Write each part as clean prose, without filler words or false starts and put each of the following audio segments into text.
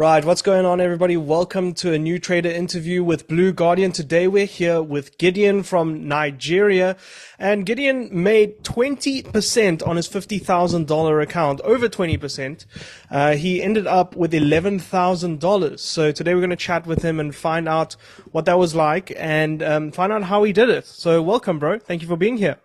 Right, what's going on, everybody? Welcome to a new trader interview with Blue Guardian. Today we're here with Gideon from Nigeria, and Gideon made 20% on his $50,000 account, over 20%. He ended up with $11,000. So today we're going to chat with him and find out what that was like and find out how he did it. So welcome, bro. Thank you for being here.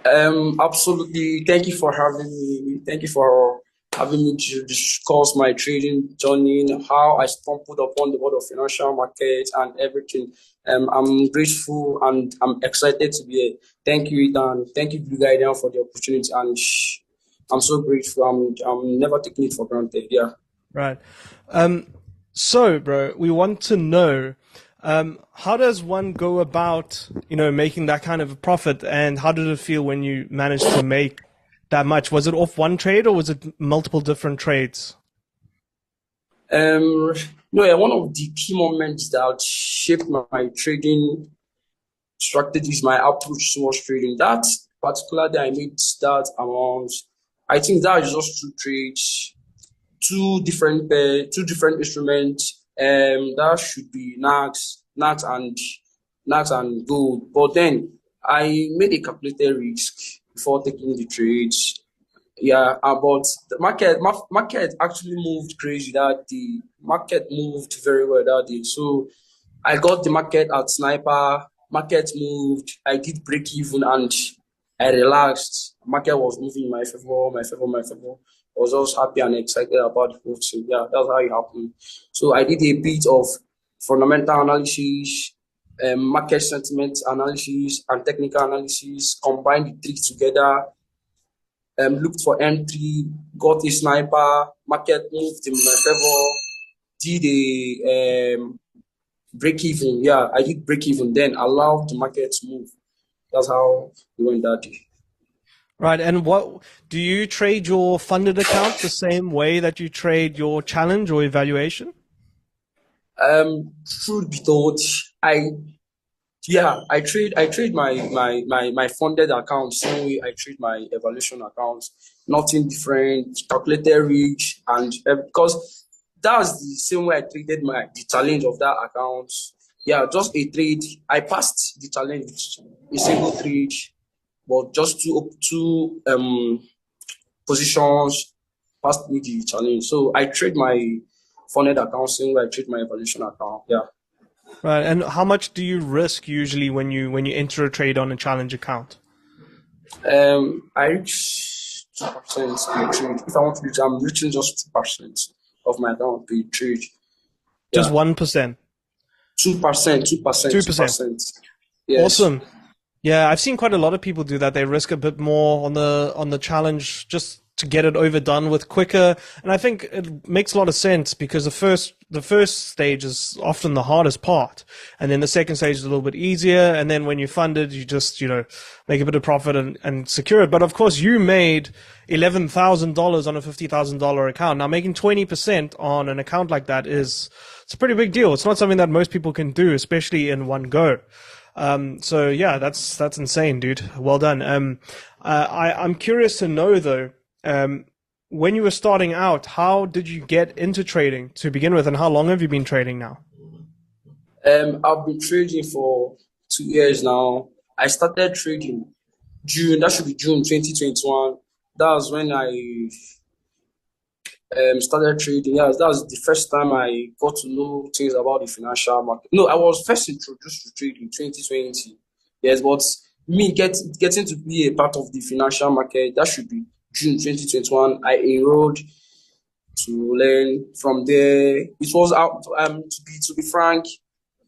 Absolutely. Thank you for having me. Thank you for having me to discuss my trading journey, and how I stumbled upon the world of financial markets and everything. I'm grateful and I'm excited to be here. Thank you, Ethan. Thank you, Blue Guardian, for the opportunity. And I'm so grateful. I'm never taking it for granted. Yeah. Right. Um, so, bro, we want to know how does one go about, making that kind of a profit, and how did it feel when you managed to make that much? Was it off one trade or was it multiple different trades? Um, no, yeah, one of the key moments that shaped my trading strategies, my approach towards trading. That particular day I made that amount. I think that is just two trades, two different instruments. That should be NAX and gold. But then I made a calculated risk before taking the trades. Yeah, but the market actually moved crazy that day. Market moved very well that day. So I got the market at sniper. Market moved. I did break even and I relaxed. Market was moving in my favor, my favor, my favor. I was also happy and excited about the whole thing. Yeah, that's how it happened. So I did a bit of fundamental analysis, market sentiment analysis, and technical analysis. Combined the three together. Looked for entry. Got a sniper. Market moved in my favor. Did a break even. Yeah, I did break even. Then allowed the market to move. That's how we went that day. Right. And what do you trade your funded account the same way that you trade your challenge or evaluation? Truth be told, I yeah, I trade my funded account same way I trade my evaluation account. Nothing different, calculated risk, and because that's the same way I traded my the challenge of that account. Yeah, just a trade. I passed the challenge, a single trade, but just two positions passed me the challenge. So I trade my funded account same way I trade my evaluation account. Yeah. Right. And how much do you risk usually when you enter a trade on a challenge account? I reach 2% per trade. If I want to reach, I'm reaching just 2% of my account per trade. Just Yeah, 1%. 2%, 2%, 2%. 2%. Yes. Awesome. Yeah, I've seen quite a lot of people do that. They risk a bit more on the challenge just to get it overdone with quicker. And I think it makes a lot of sense because the first stage is often the hardest part. And then the second stage is a little bit easier. And then when you fund it, you just, make a bit of profit and secure it. But of course you made $11,000 on a $50,000 account. Now making 20% on an account like that it's a pretty big deal. It's not something that most people can do, especially in one go. So yeah, that's insane, dude. Well done. I'm curious to know though, when you were starting out, how did you get into trading to begin with, and how long have you been trading now? I've been trading for 2 years now. I started trading June, that should be June 2021. That was when I started trading. Yeah, that was the first time I got to know things about the financial market. No, I was first introduced to trading in 2020. Yes, but getting to be a part of the financial market, that should be June 2021. I enrolled to learn from there. It was out to be frank,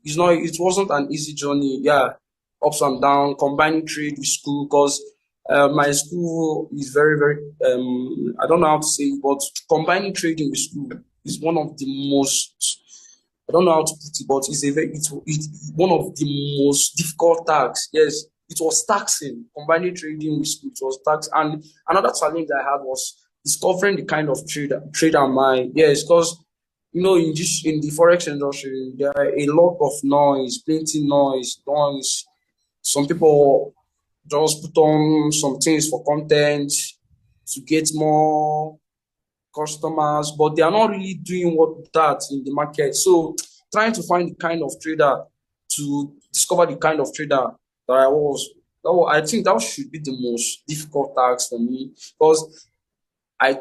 it wasn't an easy journey. Yeah, ups and down, combining trade with school because my school is very, very I don't know how to say it, but combining trading with school is one of the most, I don't know how to put it, but it's one of the most difficult tasks. Yes, it was taxing. Combining trading with school, it was tax. And another challenge I had was discovering the kind of trade am I. Yes, because in the forex industry, there are a lot of noise, plenty noise. Some people just put on some things for content to get more. customers, but they are not really doing what that in the market. So trying to find the kind of trader to discover the kind of trader that I was. I think that should be the most difficult task for me because I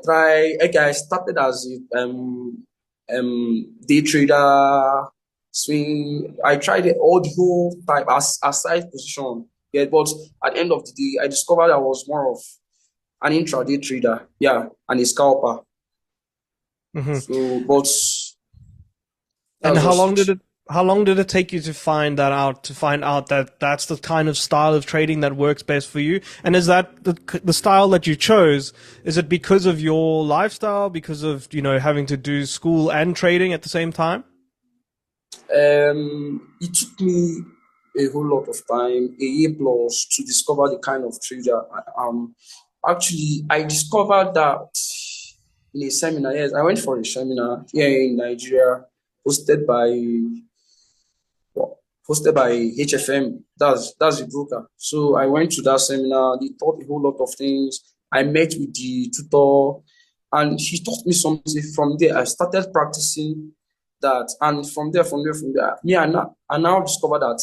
started as a day trader, swing. I tried it all the whole time as a side position. Yeah, but at the end of the day, I discovered I was more of an intraday trader, yeah, and a scalper. Hmm. So, but And that's just how long did it take you to find that out, to find out that that's the kind of style of trading that works best for you? And is that the style that you chose? Is it because of your lifestyle, because of, having to do school and trading at the same time? it took me a whole lot of time, a year plus, to discover the kind of trader I am. Actually, I discovered that in a seminar. Yes, I went for a seminar here in Nigeria, hosted by well, hosted by HFM. That's the broker. So I went to that seminar. They taught a whole lot of things. I met with the tutor, and she taught me something. From there, I started practicing that, and from there, me I now discovered that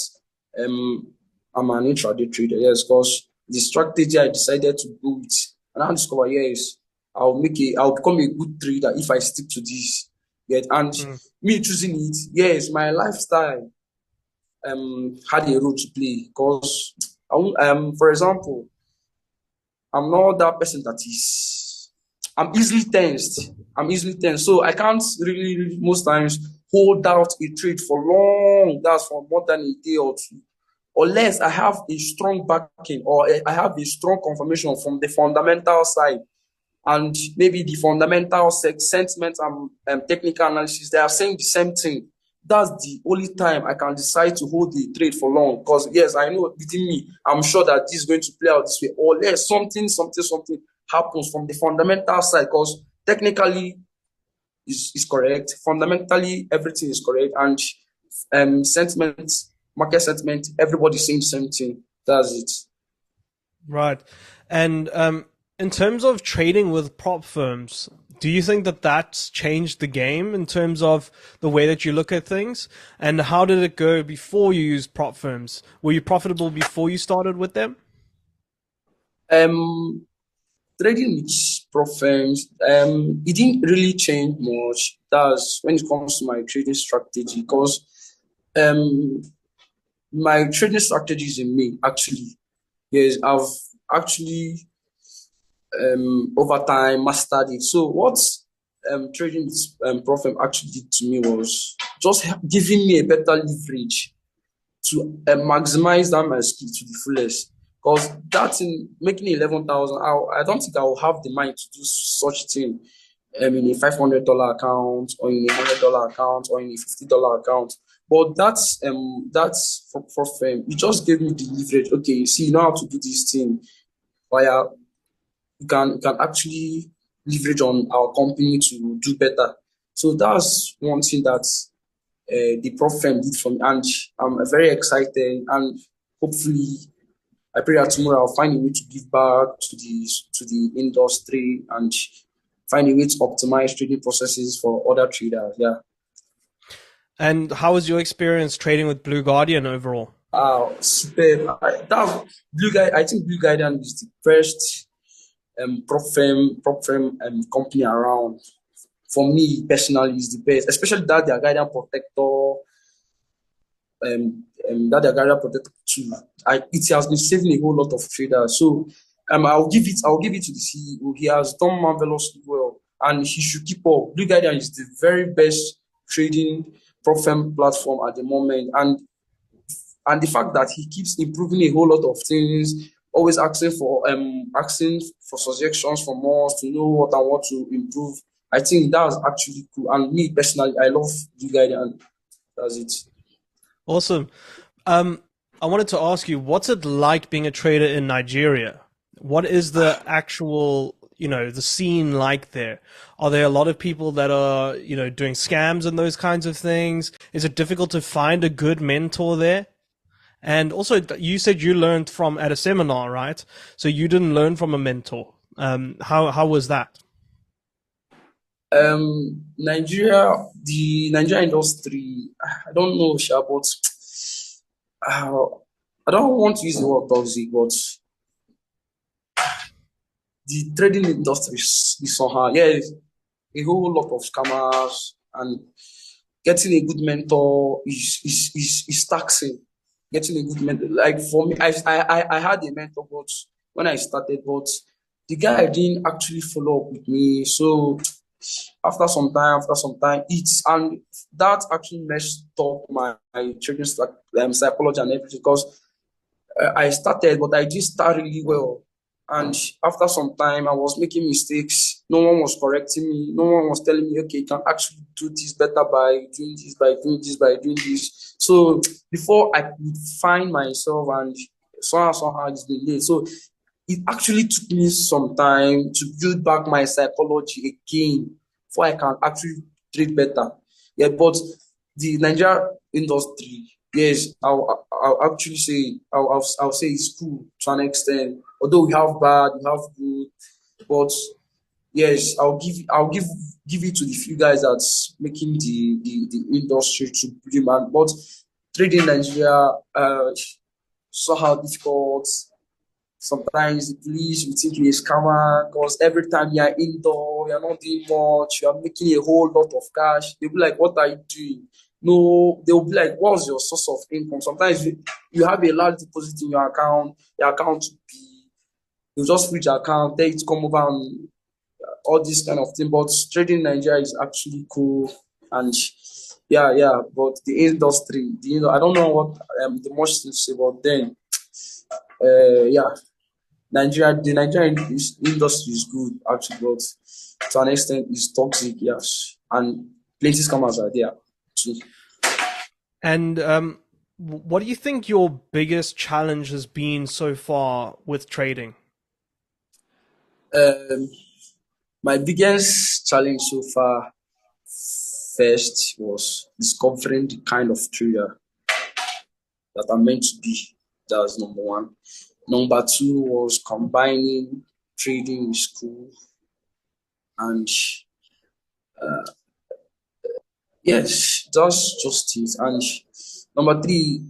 um I'm an intraday trader. Yes, because the strategy I decided to go with, and I discovered yes, I'll become a good trader if I stick to this. Yet, and Mm. me choosing it, yes, my lifestyle had a role to play because for example, I'm not that person that is I'm easily tensed. I'm easily tensed. So I can't really most times hold out a trade for long. That's for more than a day or two. Unless I have a strong backing or I have a strong confirmation from the fundamental side and maybe the fundamental sentiment and technical analysis, they are saying the same thing. That's the only time I can decide to hold the trade for long. Because yes, I know within me, I'm sure that this is going to play out this way. Or unless something happens from the fundamental side, because technically is correct, fundamentally everything is correct, and sentiment, market sentiment, everybody's saying the same thing. That's it. Right. And in terms of trading with prop firms, do you think that that's changed the game in terms of the way that you look at things? And how did it go before you used prop firms? Were you profitable before you started with them? Um, Trading with prop firms, it didn't really change much. That's when it comes to my trading strategy, because um, my trading strategy is in me actually. Yes, I've actually over time mastered it. So what trading with prop firm actually did to me was just giving me a better leverage to maximize that my skill to the fullest. Because that's in making 11,000, I don't think I will have the mind to do such thing in a $500 account or in a $100 account or in a $50 account. But that's for firm. It just gave me the leverage. Okay, you see, you know how to do this thing via you can actually leverage on our company to do better. So that's one thing that the prof firm did for me, and I'm very excited. And hopefully, I pray that tomorrow I'll find a way to give back to the industry and find a way to optimize trading processes for other traders. Yeah. And how was your experience trading with Blue Guardian overall? Super. Blue Guy. I think Blue Guardian is the first prop firm company around. For me personally, is the best, especially that their guardian protector that their guardian protector too. It has been saving a whole lot of traders. So I'll give it to the CEO. He has done marvelously well, and he should keep up. Blue Guardian is the very best trading prop firm platform at the moment, and the fact that he keeps improving a whole lot of things, always asking for suggestions from us to know what I want to improve. I think that's actually cool. And me personally, I love Blue Guardian. That's it. Awesome. Um, I wanted to ask you, what's it like being a trader in Nigeria? What is the actual, the scene like there? Are there a lot of people that are, doing scams and those kinds of things? Is it difficult to find a good mentor there? And also, you said you learned from at a seminar, right? So you didn't learn from a mentor. How was that? The Nigeria industry, I don't know, Sha, but uh, I don't want to use the word toxic, but the trading industry is somehow, yeah, a whole lot of scammers, and getting a good mentor is taxing. Getting a good mentor, like for me, I had a mentor, but when I started, but the guy didn't actually follow up with me. So after some time, it's and that actually messed up my trading psychology and everything because I started, but I didn't start really well. And after some time, I was making mistakes. No one was correcting me. No one was telling me, okay, you can actually do this better by doing this, by doing this, by doing this. So before I could find myself, and somehow it's been late. So it actually took me some time to build back my psychology again before I can actually trade better. Yeah, but the Nigeria industry, yes, I'll actually say I'll say it's cool to an extent. Although we have bad, we have good, but yes, I'll give it to the few guys that's making the industry to demand. But trading Nigeria somehow difficult. Sometimes the police will think you're a scammer because every time you're indoor, you're not doing much, you're making a whole lot of cash. They'll be like, what are you doing? No, they'll be like, what's your source of income? Sometimes you have a large deposit in your account will be, you just reach your account, tell it to come over and all this kind of thing. But trading in Nigeria is actually cool. And yeah, but the industry, I don't know what the much to say, but then yeah, the Nigerian industry is good actually, but to an extent it's toxic, yes. And plenty scammers are there too. And what do you think your biggest challenge has been so far with trading? Um, my biggest challenge so far first was discovering the kind of trader that I'm meant to be. That was number one. Number two was combining trading with school, and yes, that's just it. And number three,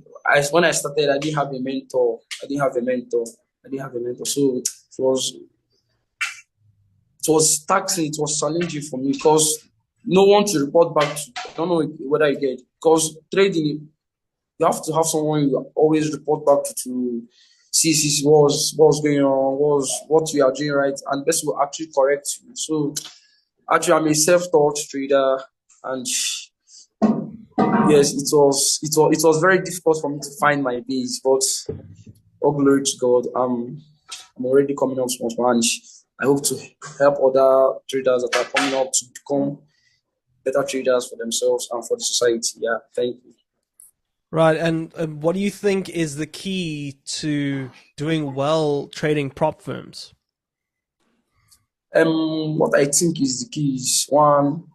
when I started, I didn't have a mentor. I didn't have a mentor. I didn't have a mentor. So it was taxing. It was challenging for me because no one to report back to. I don't know whether you get it. Because trading, you have to have someone you always report back to see what's going on, what you are doing right, and this will actually correct you. So actually, I'm a self-taught trader, and yes, it was very difficult for me to find my base, but all glory to God. I'm already coming up small, small, and I hope to help other traders that are coming up to become better traders for themselves and for the society. Yeah, thank you. Right, and what do you think is the key to doing well trading prop firms? What I think is the key is one,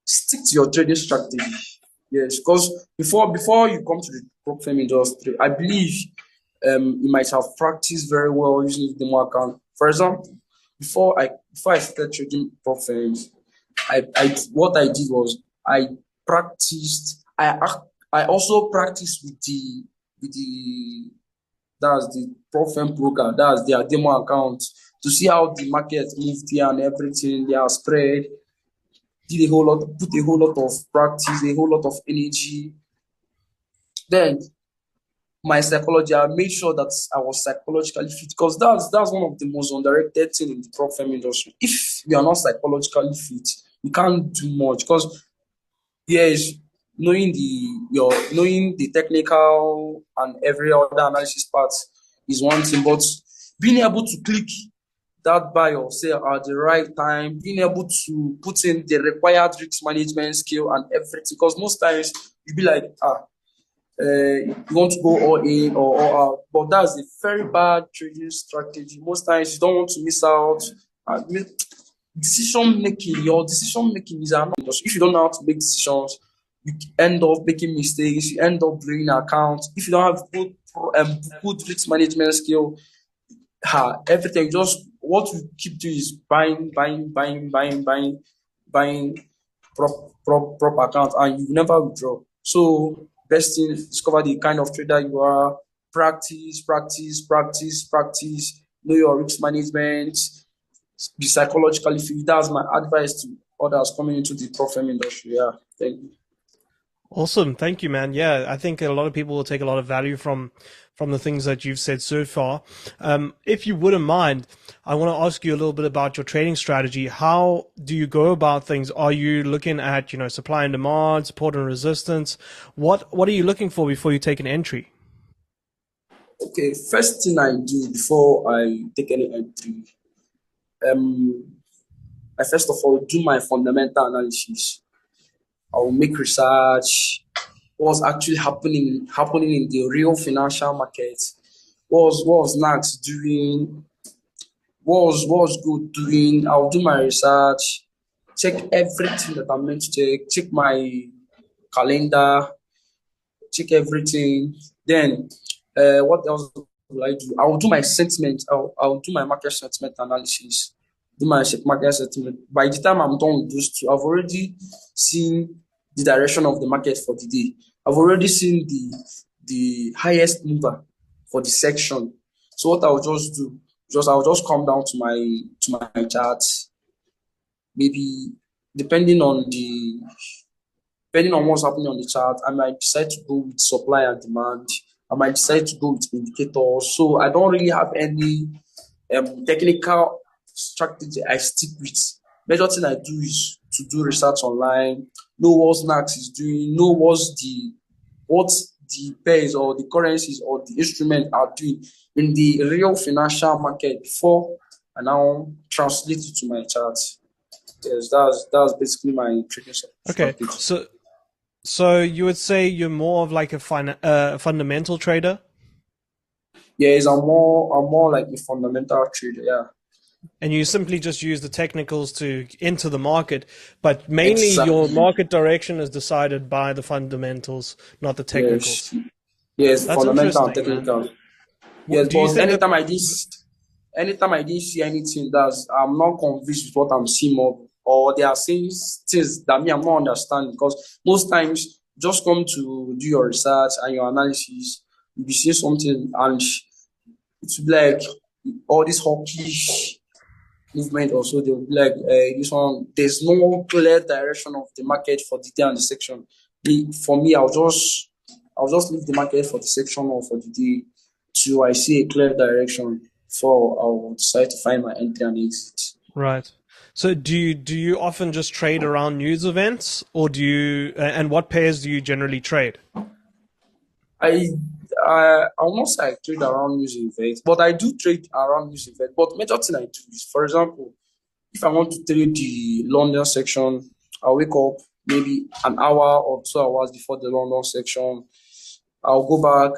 stick to your trading strategy. Yes, because before you come to the prop firm industry, I believe you might have practiced very well using the demo account. For example, before I started trading prop firms, I what I did was I practiced. I also practiced with the that's the prop firm broker. That's their demo account to see how the market moved here and everything. Their spread. Did a whole lot, put a whole lot of practice, a whole lot of energy. Then my psychology, I made sure that I was psychologically fit because that's one of the most underrated thing in the prop firm industry. If you are not psychologically fit, you can't do much because yes, knowing the technical and every other analysis part is one thing, but being able to click that buy or sell at the right time, being able to put in the required risk management skill and everything. Because most times you be like, you want to go all in or all out, but that's a very bad trading strategy. Most times you don't want to miss out. I mean, your decision making is not just if you don't know how to make decisions, you end up making mistakes, you end up blowing accounts. If you don't have good risk management skill, everything just what we keep doing is buying prop account, and you never withdraw. So best thing, discover the kind of trader you are, practice, know your risk management, be psychologically fit. That's my advice to others coming into the prop firm industry. Yeah, thank you. Awesome. Thank you, man. Yeah, I think a lot of people will take a lot of value from the things that you've said so far. If you wouldn't mind, I want to ask you a little bit about your trading strategy. How do you go about things? Are you looking at, supply and demand, support and resistance? What are you looking for before you take an entry? Okay, first thing I do before I take any entry, um, I first of all do my fundamental analysis. I will make research. What's actually happening in the real financial market? What was Nax doing? What was good doing? I'll do my research, check everything that I'm meant to check my calendar, check everything. Then, what else will I do? I will do my sentiment. I'll do my market sentiment analysis. Do my market sentiment. By the time I'm done with those two, I've already seen the direction of the market for the day. I've already seen the highest mover for the section. So what I'll just do, I'll just come down to my chart. Maybe depending on the depending on what's happening on the chart, I might decide to go with supply and demand. I might decide to go with indicators. So I don't really have any technical strategy I stick with. Major thing I do is to do research online, know what Nax is doing, know what the pairs or the currencies or the instruments are doing in the real financial market before I now translate it to my chart. Yes, that's basically my trading Okay, strategy. so you would say you're more of like a fundamental trader, Yes, I'm more like a fundamental trader. Yeah, and you simply just use the technicals to enter the market, but mainly your exactly. market direction is decided by the fundamentals, not the Yes, technicals. yes, That's fundamental and interesting, man. technical. Yes, Do you but think that? anytime I didn't see anything that's I'm not convinced with what I'm seeing more, or they are saying things that me I'm not understanding, because most times just come to do your research and your analysis, you'll be seeing something and it will be like all this hawkish movement also. They'll be like this one, there's no clear direction of the market for the day and the section. For me, I'll just leave the market for the section or for the day till I see a clear direction before I'll decide to find my entry and exit. Right. So do you often just trade around news events, or do you? And what pairs do you generally trade? I I almost like trade around news events, but I do trade around news events. But major thing I do is, for example, if I want to trade the London section, I'll wake up maybe an hour or 2 hours before the London section. I'll go back.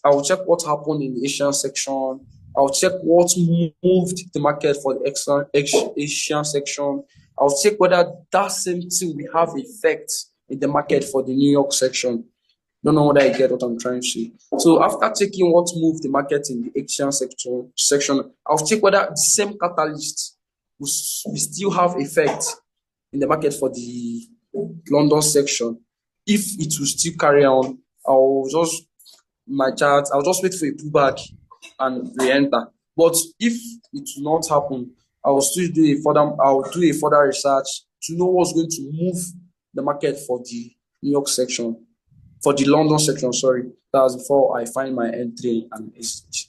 I'll check what happened in the Asian section. I'll check what moved the market for the Asian section. I'll check whether that same thing will have effect in the market for the New York section. Don't know whether I get what I'm trying to say. So after checking what moved the market in the Asian section, I'll check whether the same catalyst will still have effect in the market for the London section. If it will still carry on, I'll just wait for a pullback and re-enter. But if it will not happen, I'll do a further research to know what's going to move the market for the New York section, for the London section, sorry. That's before I find my entry and exit.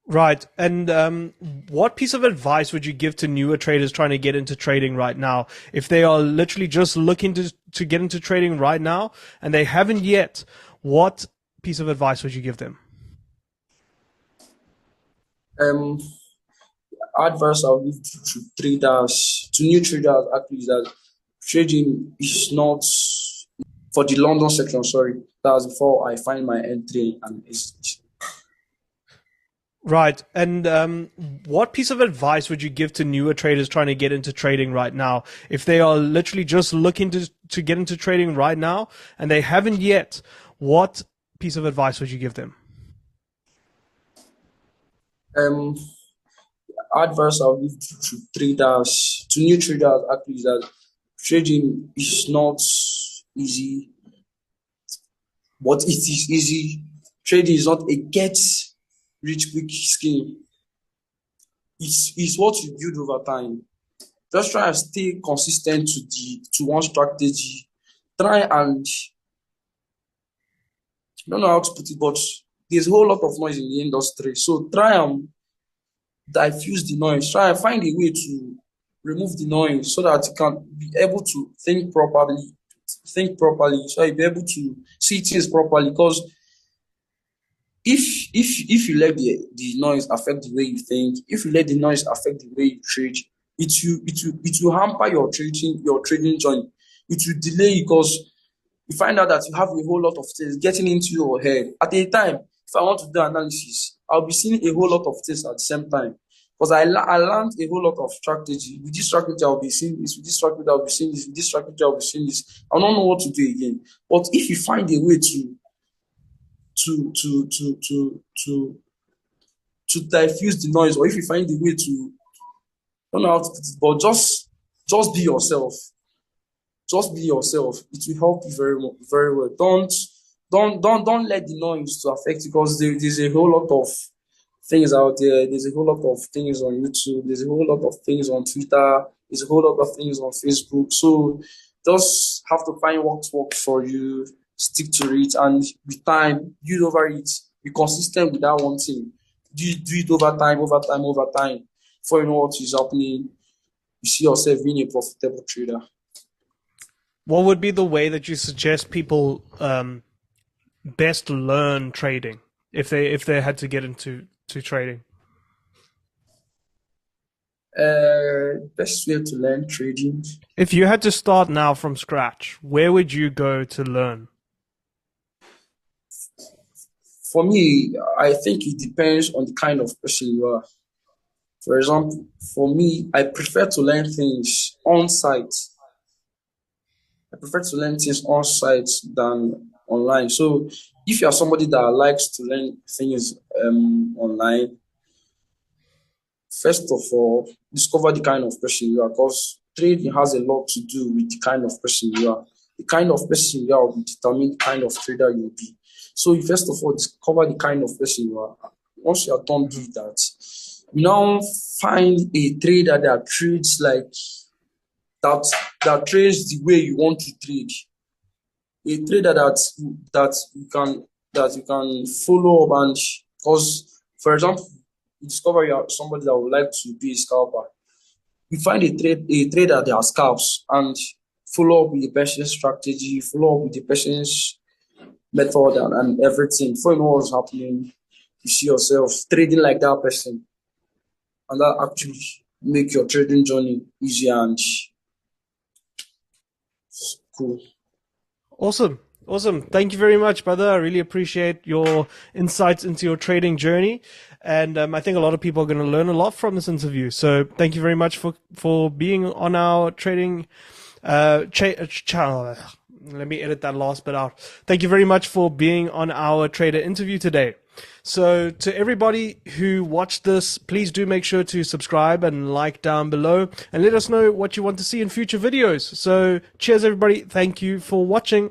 Right. And what piece of advice would you give to newer traders trying to get into trading right now? If they are literally just looking to get into trading right now and they haven't yet, what piece of advice would you give them? Um, Advice I'll give to new traders actually, is that trading is not for the London section, sorry. That's before I find my entry and exit. Right. And what piece of advice would you give to newer traders trying to get into trading right now? If they are literally just looking to get into trading right now and they haven't yet, what piece of advice would you give them? Um, advice I would give to traders, to new traders actually, is that trading is not easy, but it is easy. Trading is not a get rich quick scheme. It's what you build over time. Just try and stay consistent to one strategy. Try and I don't know how to put it, but there's a whole lot of noise in the industry. So try and diffuse the noise. Try and find a way to remove the noise so that you can be able to think properly. Think properly, so you'll be able to see things properly. Because if you let the noise affect the way you think, if you let the noise affect the way you trade, it will hamper your trading journey. It will delay you because you find out that you have a whole lot of things getting into your head at a time. If I want to do analysis, I'll be seeing a whole lot of things at the same time. Because I learned a whole lot of strategy. With this strategy, I'll be seeing this. With this strategy, I'll be seeing this. With this strategy, I'll be seeing this. I don't know what to do again. But if you find a way to to to to to to diffuse the noise, or if you find a way to, I don't know how to put it, but just be yourself. Just be yourself. It will help you very well. Don't let the noise to affect you, because there's a whole lot of things out there. There's a whole lot of things on YouTube. There's a whole lot of things on Twitter. There's a whole lot of things on Facebook. So just have to find what works for you, stick to it, and with time, build over it. Be consistent with that one thing. Do it over time, over time, over time. Before you know what is happening, you see yourself being a profitable trader. What would be the way that you suggest people best learn trading if they had to get into trading? Best way to learn trading. If you had to start now from scratch, where would you go to learn? For me, I think it depends on the kind of person you are. For example, for me, I prefer to learn things on site. I prefer to learn things on site than online. So if you are somebody that likes to learn things online, first of all, discover the kind of person you are, because trading has a lot to do with the kind of person you are. The kind of person you are will determine the kind of trader you will be. So you first of all discover the kind of person you are. Once you are done Mm-hmm. with that, you now find a trader that trades like that, that trades the way you want to trade. A trader that you can follow up. And because, for example, you discover you are somebody that would like to be a scalper, you find a trader that scalps and follow up with the person's strategy, follow up with the person's method, and everything. Before you know what's happening, you see yourself trading like that person, and that actually make your trading journey easier and cool. Awesome. Awesome. Thank you very much, brother. I really appreciate your insights into your trading journey. And I think a lot of people are going to learn a lot from this interview. So thank you very much for being on our trading channel. Let me edit that last bit out. Thank you very much for being on our trader interview today. So to everybody who watched this, please do make sure to subscribe and like down below and let us know what you want to see in future videos. So cheers, everybody. Thank you for watching.